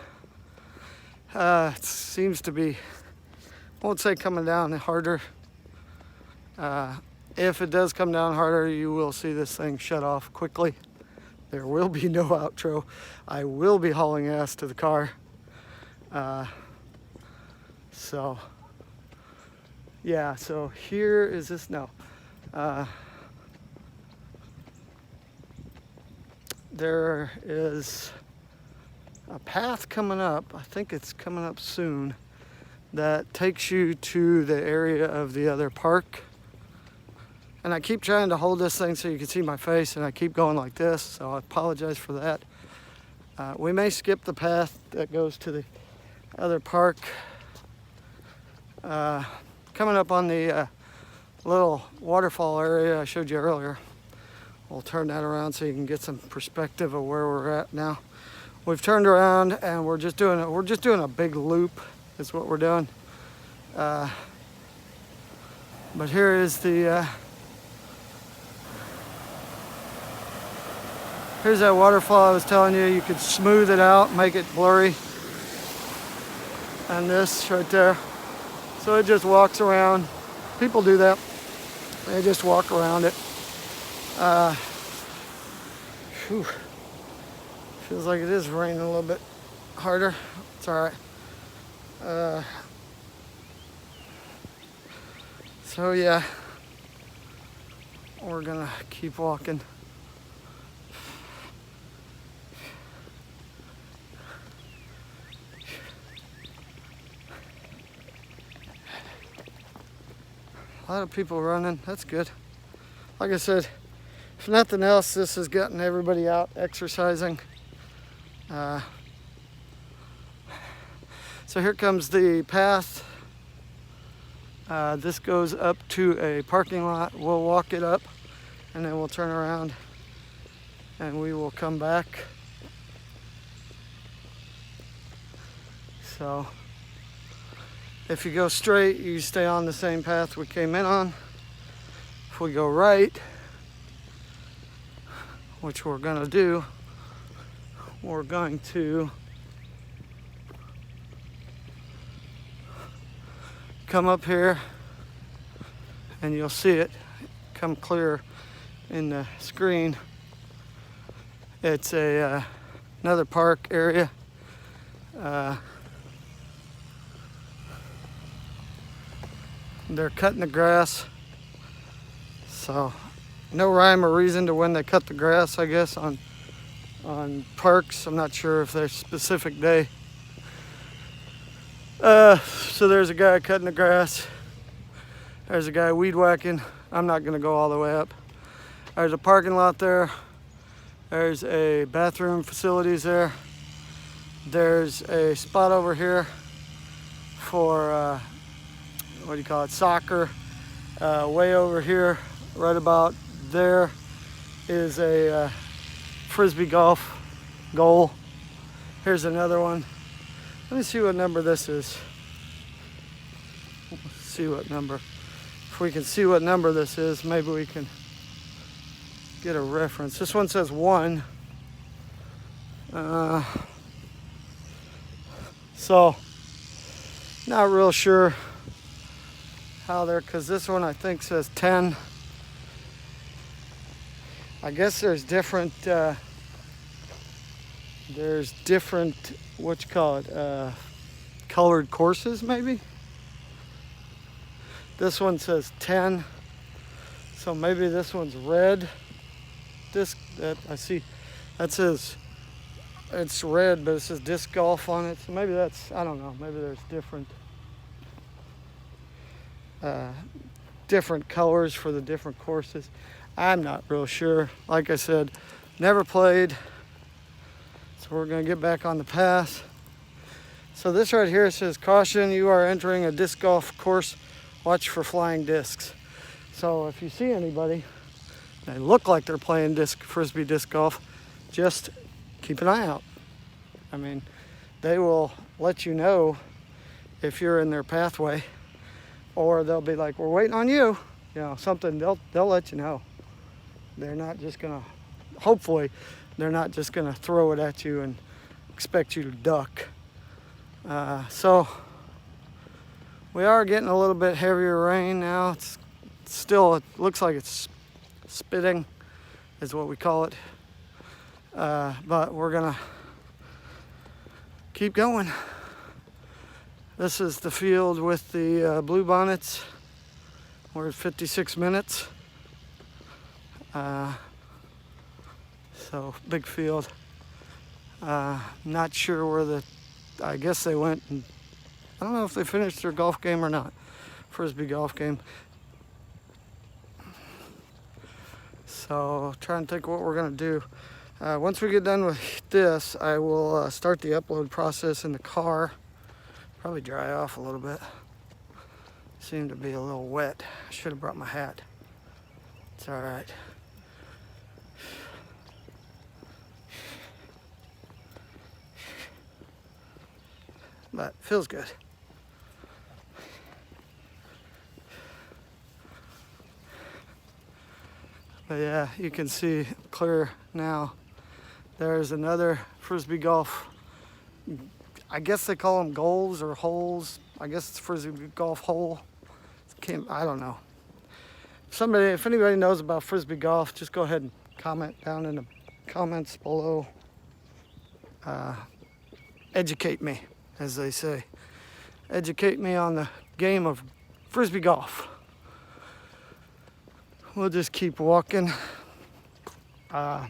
it seems to be, I won't say coming down harder. If it does come down harder, you will see this thing shut off quickly. There will be no outro. I will be hauling ass to the car. So, yeah, so here is this, no. There is a path coming up, I think it's coming up soon, that takes you to the area of the other park. And I keep trying to hold this thing so you can see my face, and I keep going like this, so I apologize for that. We may skip the path that goes to the other park. Coming up on the little waterfall area I showed you earlier. We'll turn that around so you can get some perspective of where we're at now. We've turned around and we're just doing a big loop. Is what we're doing. But here is the here's that waterfall I was telling you. You could smooth it out, make it blurry. And this right there. So it just walks around. People do that. They just walk around it. Feels like it is raining a little bit harder. It's all right. So yeah, we're gonna keep walking. A lot of people running, that's good. Like I said, if nothing else, this has gotten everybody out exercising. So here comes the path. This goes up to a parking lot. We'll walk it up and then we'll turn around and we will come back. So if you go straight, you stay on the same path we came in on. If we go right, which we're gonna do, we're going to come up here and you'll see it come clear in the screen. It's another park area. They're cutting the grass, so no rhyme or reason to when they cut the grass, I guess, on parks. I'm not sure if there's a specific day. So there's a guy cutting the grass. There's a guy weed whacking. I'm not gonna go all the way up. There's a parking lot there. There's a bathroom facilities there. There's a spot over here for what do you call it, soccer. Way over here, right about there, is a frisbee golf goal. Here's another one. Let me see what number this is. Let's see what number. If we can see what number this is, maybe we can get a reference. This one says 1. So, not real sure how they're, because this one I think says 10. I guess there's different, what you call it, colored courses maybe. This one says 10. So maybe this one's red disc that I see. That says it's red, but it says disc golf on it. So maybe that's, I don't know, maybe there's different colors for the different courses. I'm not real sure. Like I said, never played. So we're gonna get back on the path. So this right here says, caution, you are entering a disc golf course. Watch for flying discs. So if you see anybody, they look like they're playing frisbee disc golf, just keep an eye out. I mean, they will let you know if you're in their pathway, or they'll be like, we're waiting on you. You know, something, they'll let you know. They're not just gonna, hopefully, they're not just gonna throw it at you and expect you to duck. So we are getting a little bit heavier rain now. It's still, it looks like it's spitting is what we call it. But we're gonna keep going. This is the field with the blue bonnets. We're at 56 minutes. So big field. Not sure where I guess they went, and I don't know if they finished their golf game or not. Frisbee golf game. So trying to think what we're gonna do. Once we get done with this, I will start the upload process in the car. Probably dry off a little bit. Seemed to be a little wet. I should have brought my hat. It's all right. But feels good. But yeah, you can see clear now. There's another frisbee golf. I guess they call them goals or holes. I guess it's frisbee golf hole. I don't know. If anybody knows about frisbee golf, just go ahead and comment down in the comments below. Educate me, as they say. Educate me on the game of frisbee golf. We'll just keep walking. I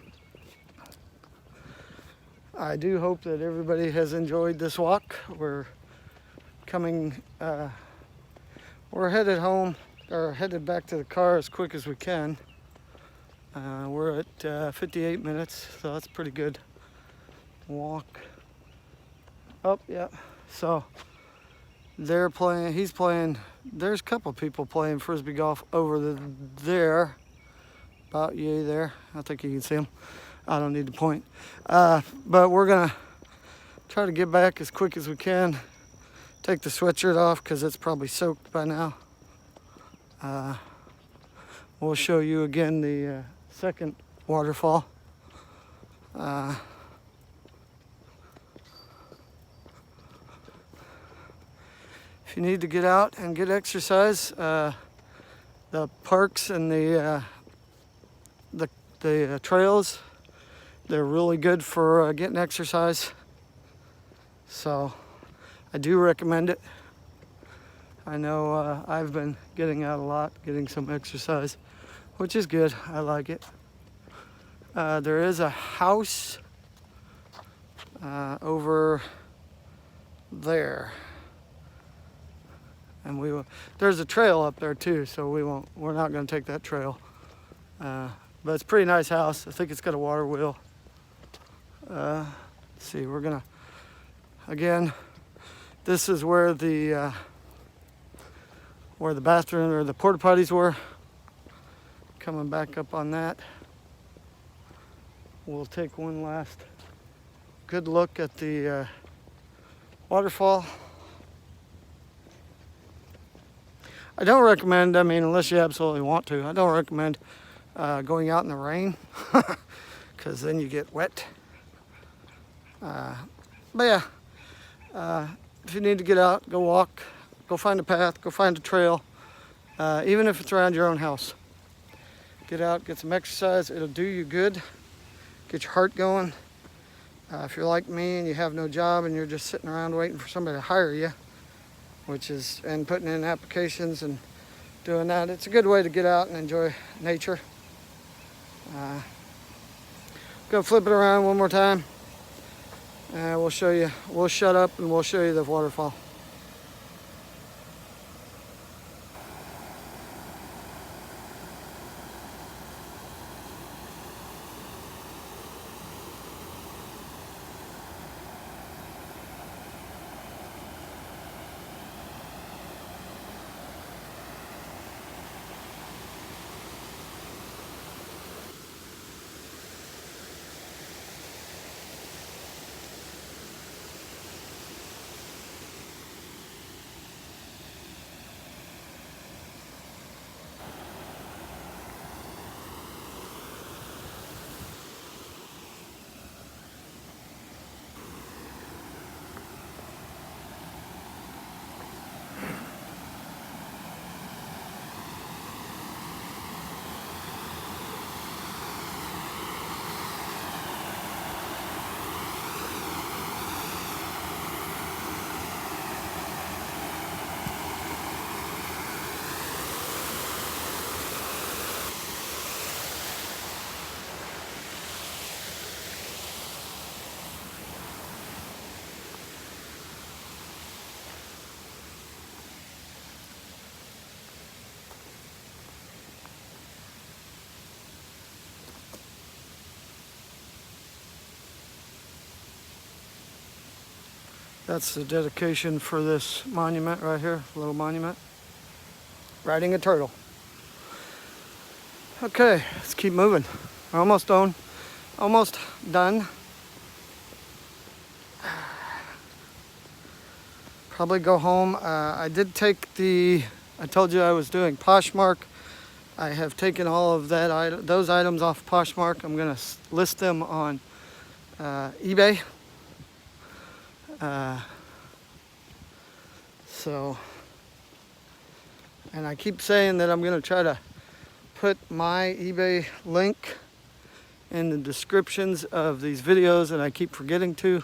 do hope that everybody has enjoyed this walk. We're headed home, or headed back to the car as quick as we can. We're at 58 minutes, so that's a pretty good walk. Oh, yeah. So he's playing, there's a couple people playing frisbee golf over there, about yay there. I think you can see them. I don't need to point. But we're gonna try to get back as quick as we can. Take the sweatshirt off because it's probably soaked by now. We'll show you again the second waterfall. If you need to get out and get exercise, the parks and the trails, they're really good for getting exercise. So I do recommend it. I know I've been getting out a lot, getting some exercise, which is good. I like it. There is a house over there. And there's a trail up there too, so we're not gonna take that trail. But it's a pretty nice house. I think it's got a water wheel. Let's see, again, this is where the bathroom or the porta potties were. Coming back up on that. We'll take one last good look at the waterfall. I don't recommend, unless you absolutely want to, I don't recommend going out in the rain because then you get wet. But yeah, if you need to get out, go walk, go find a path, go find a trail, even if it's around your own house. Get out, get some exercise, it'll do you good, get your heart going. If you're like me and you have no job and you're just sitting around waiting for somebody to hire you, and putting in applications and doing that. It's a good way to get out and enjoy nature. Go flip it around one more time. And we'll show you, we'll shut up and we'll show you the waterfall. That's the dedication for this monument right here, little monument. Riding a turtle. Okay, let's keep moving. We're almost done. Almost done. Probably go home. I did take I told you I was doing Poshmark. I have taken all of those items off Poshmark. I'm gonna list them on eBay. And I keep saying that I'm going to try to put my eBay link in the descriptions of these videos, and I keep forgetting to.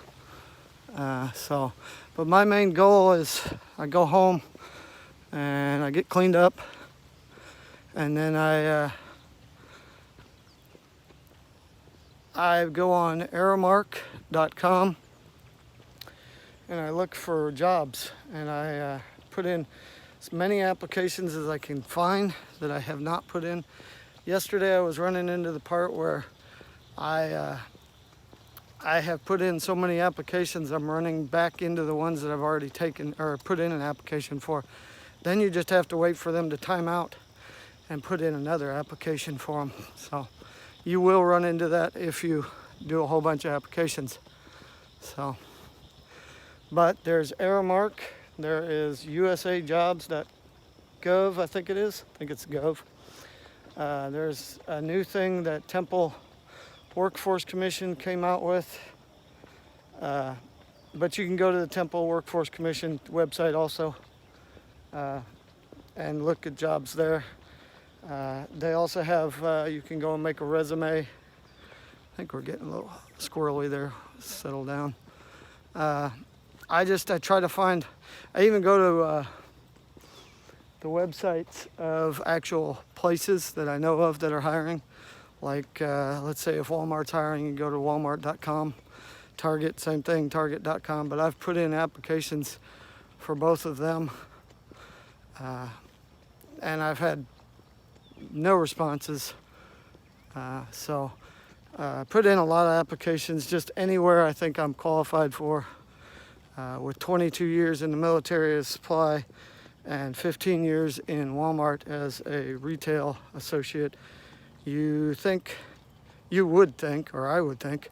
But my main goal is I go home and I get cleaned up, and then I go on Aramark.com and I look for jobs, and I put in as many applications as I can find that I have not put in. Yesterday I was running into the part where I have put in so many applications, I'm running back into the ones that I've already taken or put in an application for. Then you just have to wait for them to time out and put in another application for them. So you will run into that if you do a whole bunch of applications. But there's Aramark, there is usajobs.gov, I think it's gov. There's a new thing that Temple Workforce Commission came out with. But you can go to the Temple Workforce Commission website also and look at jobs there. They also have, you can go and make a resume. I think we're getting a little squirrely there, settle down. I try to find, I even go to the websites of actual places that I know of that are hiring. Like, let's say if Walmart's hiring, you go to walmart.com. Target, same thing, target.com. But I've put in applications for both of them. And I've had no responses. Put in a lot of applications just anywhere I think I'm qualified for. With 22 years in the military as supply and 15 years in Walmart as a retail associate, you would think, or I would think,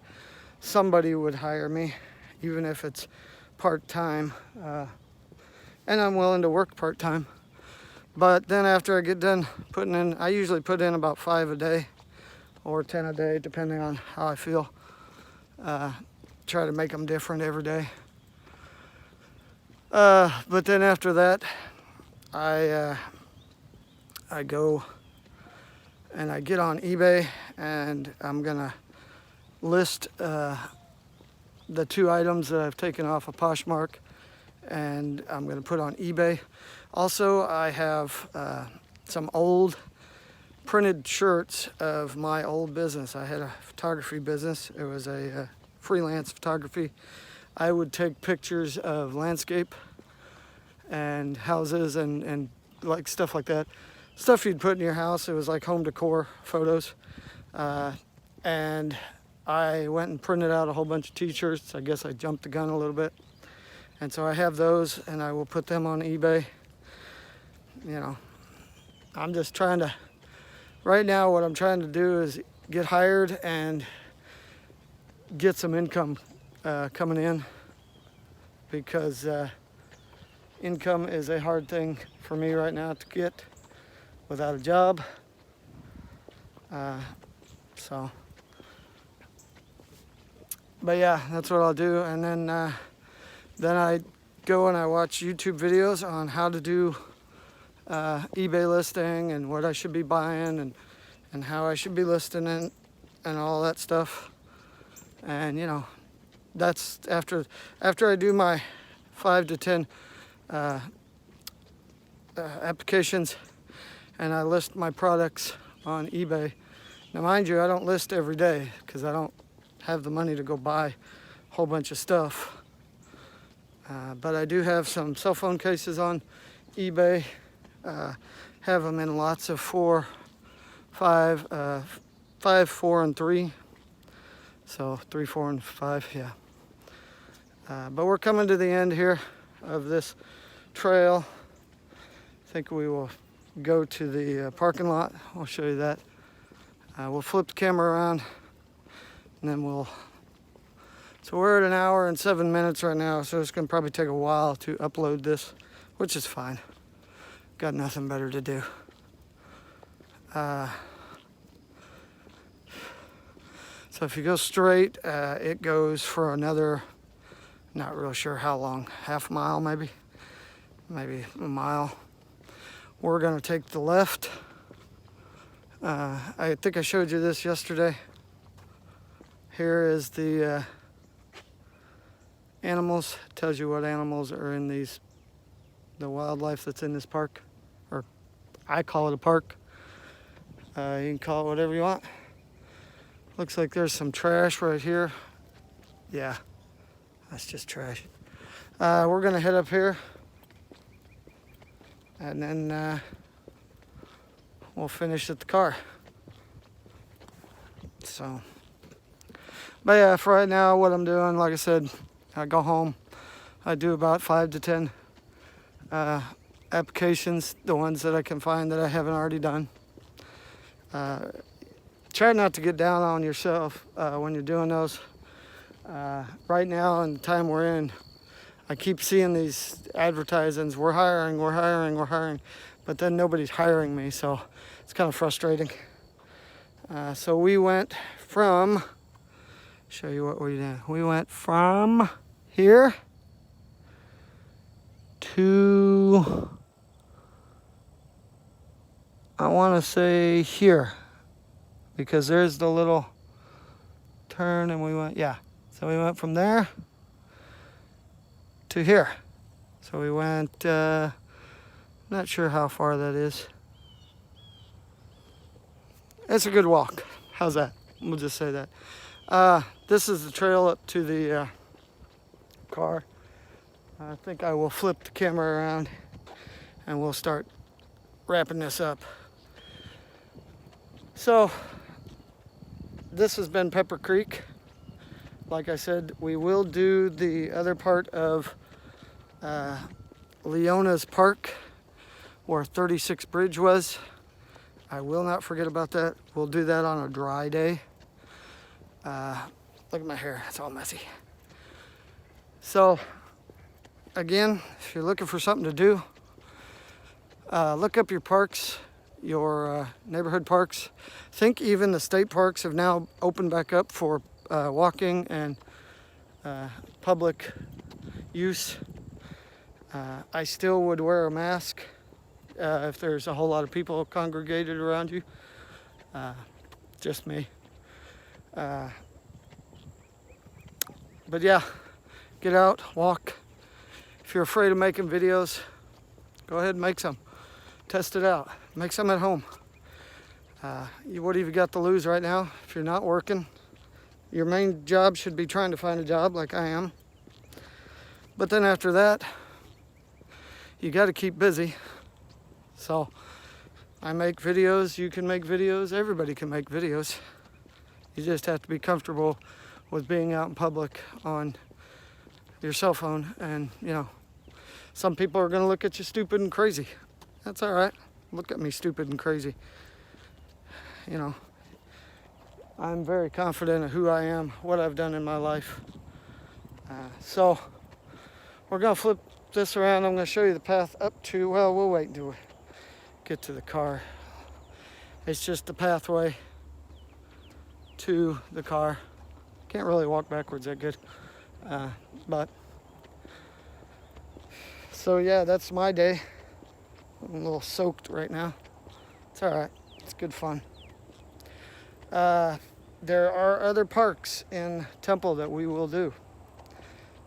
somebody would hire me, even if it's part-time. And I'm willing to work part-time. But then after I get done putting in, I usually put in about 5 a day or 10 a day, depending on how I feel. Try to make them different every day. But then after that, I go and I get on eBay, and I'm gonna list the 2 items that I've taken off of Poshmark, and I'm gonna put on eBay. Also, I have some old printed shirts of my old business. I had a photography business. It was a freelance photography. I would take pictures of landscape and houses and like stuff like that. Stuff you'd put in your house. It was like home decor photos. And I went and printed out a whole bunch of t-shirts. I guess I jumped the gun a little bit. And so I have those, and I will put them on eBay. You know, I'm just trying to, right now what I'm trying to do is get hired and get some income coming in, because income is a hard thing for me right now to get without a job. But yeah, that's what I'll do. And then I go and I watch YouTube videos on how to do eBay listing and what I should be buying and how I should be listing it and all that stuff. And you know, that's after I do my 5 to 10 applications and I list my products on eBay. Now mind you, I don't list every day because I don't have the money to go buy a whole bunch of stuff. But I do have some cell phone cases on eBay. Have them in lots of 4, 5, 5, 4, and 3. So 3, 4, and 5, yeah. But we're coming to the end here of this trail. I think we will go to the parking lot. I'll show you that. We'll flip the camera around and then so we're at 1 hour and 7 minutes right now, so it's gonna probably take a while to upload this, which is fine. Got nothing better to do. So if you go straight, it goes for another, not real sure how long, half mile maybe a mile. We're gonna take the left. I think I showed you this yesterday. Here is the animals. It tells you what animals are in the wildlife that's in this park, or I call it a park. You can call it whatever you want. Looks like there's some trash right here. Yeah, that's just trash. We're gonna head up here and then we'll finish at the car. So, but yeah, for right now, what I'm doing, like I said, I go home. I do about 5 to 10 applications, the ones that I can find that I haven't already done. Try not to get down on yourself when you're doing those. Right now, in the time we're in, I keep seeing these advertisements, we're hiring, but then nobody's hiring me, so it's kind of frustrating. So we went from, show you what we did. We went from here to, I want to say here, because there's the little turn, and we went, yeah. So we went from there to here. So we went, not sure how far that is. It's a good walk. How's that? We'll just say that. This is the trail up to the car. I think I will flip the camera around and we'll start wrapping this up. So this has been Pepper Creek. Like I said, we will do the other part of Leona's Park where 36 Bridge was. I will not forget about that. We'll do that on a dry day. Look at my hair, it's all messy. So again, if you're looking for something to do, look up your parks, your neighborhood parks. I think even the state parks have now opened back up for walking and public use. I still would wear a mask if there's a whole lot of people congregated around you. Just me. But yeah, get out, walk. If you're afraid of making videos, go ahead and make some. Test it out. make some at home. What have you got to lose right now if you're not working? Your main job should be trying to find a job like I am. But then after that, you got to keep busy. So I make videos, you can make videos, everybody can make videos. You just have to be comfortable with being out in public on your cell phone. And, you know, some people are going to look at you stupid and crazy. That's all right. Look at me stupid and crazy. You know, I'm very confident of who I am, what I've done in my life. So we're going to flip this around. I'm going to show you the path up to, well, we'll wait until we get to the car. It's just the pathway to the car. Can't really walk backwards that good. But so yeah, that's my day. I'm a little soaked right now. It's all right. It's good fun. There are other parks in Temple that we will do.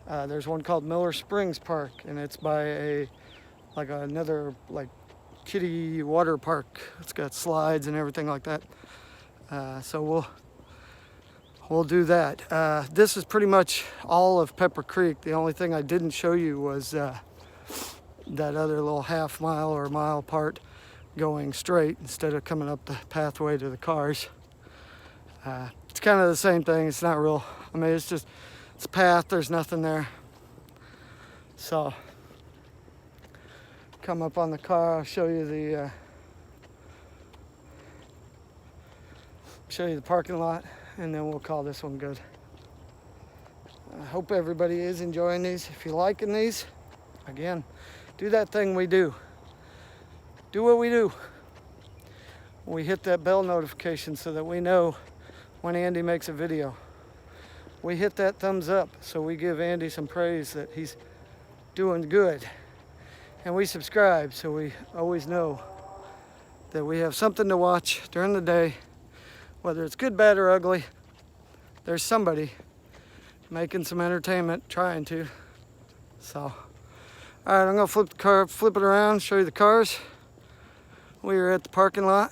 There's one called Miller Springs Park, and it's by another kiddie water park. It's got slides and everything like that. So we'll do that. This is pretty much all of Pepper Creek. The only thing I didn't show you was that other little half mile or mile part going straight instead of coming up the pathway to the cars. It's kind of the same thing. It's not real. I mean, it's a path. There's nothing there. So come up on the car. I'll show you the parking lot, and then we'll call this one good. I hope everybody is enjoying these. If you're liking these, again, do that thing we do. Do what we do. We hit that bell notification so that we know when Andy makes a video. We hit that thumbs up so we give Andy some praise that he's doing good. And we subscribe so we always know that we have something to watch during the day. Whether it's good, bad, or ugly, there's somebody making some entertainment, trying to. So, all right, I'm gonna flip it around, show you the cars. We are at the parking lot,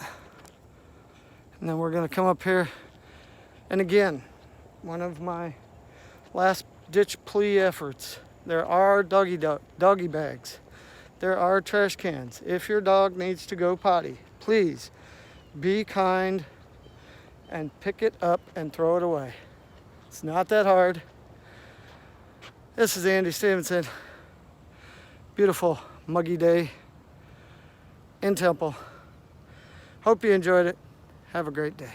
and then we're gonna come up here. And again, one of my last ditch plea efforts. There are doggy bags. There are trash cans. If your dog needs to go potty, please be kind and pick it up and throw it away. It's not that hard. This is Andy Stevenson. Beautiful muggy day in Temple. Hope you enjoyed it. Have a great day.